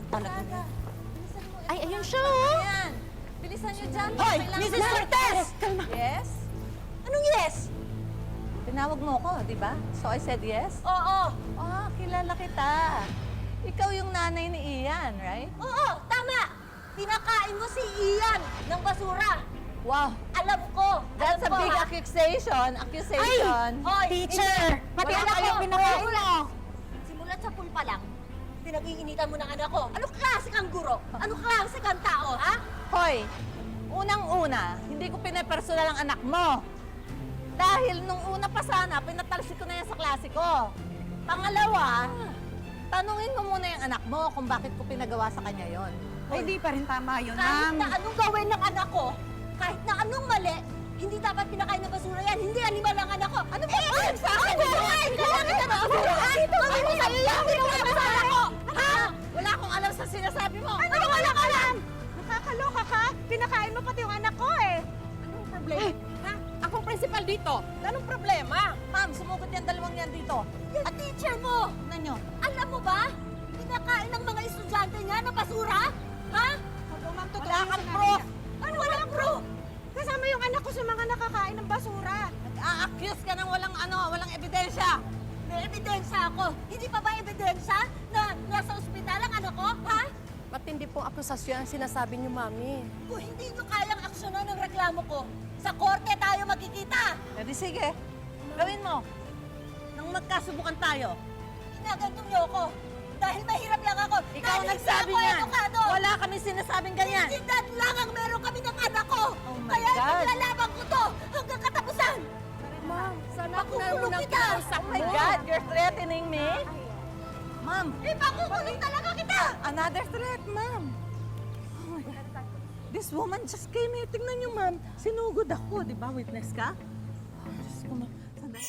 talaga Talaga. yun. Bilisan mo. Ay, ayun siya, oh! Ayan. Bilisan niyo dyan. Hoy, Kailangan- Mrs. Cortez! Kalma. Yes? Anong yes? Tinawag mo ko, di ba? So I said yes? Oo. Ah, kilala kita. Ikaw yung nanay ni Ian, right? Oo, tama! Pinakain mo si Ian ng basura. Wow. Alam ko. That's a alam ko, big ha? accusation. Hoy, Teacher, Pati wala anak kayong ko, pinakain wala. mo. Simulat sa pool pa lang, pinag-iinitan mo ng anak ko. Anong klase kang guro? Anong klase kang tao, ha? Hoy, unang-una, hindi ko pinapersonal ang anak mo. Dahil nung una pa sana, pinatalsik ko na yan sa klase ko. Pangalawa, tanungin mo muna yung anak mo kung bakit ko pinagawa sa kanya yon. Ay, di pa rin tama yun, Kahit ma'am. na anong gawin ng anak ko, kahit na anong mali, hindi dapat pinakain ng basura yan. Hindi animal ang anak ko. Ano ba yan sa akin? Kailangan kita ng basura. Gawin mo sa'yo yan. Ginawa mo sa anak ko. Ha? Wala akong alam sa sinasabi mo. Ano wala ka alam? Nakakaloka ka. Pinakain mo pati yung anak ko eh. Anong problema? Ha? Akong principal dito. Anong problema? Ma'am, sumugod yan dalawang yan dito. Yung teacher mo, Tignan nyo. alam mo ba? Pinakain ng mga estudyante niya ng basura? Ha? Opo, ma'am, totoo Wala yung kang sinabi proof. niya. Ano walang proof? Kasama yung anak ko sa mga nakakain ng basura. Nag-a-accuse ka ng walang ebidensya. May ebidensya ako. Hindi pa ba ebidensya na nasa ospital ang anak ko? Ha? Matindi pong akusasyon ang sinasabi niyo, Mami. Kung hindi nyo kayang aksyonan ng reklamo ko, sa korte tayo magkikita. E di sige. Gawin mo. Nang magkasubukan tayo. Ginaganto nyo ako. Dahil mahirap lang ako. Ikaw Dahil ang nagsabi hindi ako niyan. edukado. Wala kami sinasabing ganyan. Dignidad lang ang meron kami ng anak ko. Oh my Kaya God. ipaglalaban ko to hanggang katapusan. Ma'am, sana Makukulong kita. Oh my God, you're threatening me? Ma'am, Ipakukulong talaga kita. another threat, ma'am. Oh my God. This woman just came here. Tingnan niyo, ma'am. Sinugod ako, di ba? Witness ka? Oh, Diyos ko, ma'am. Sandali.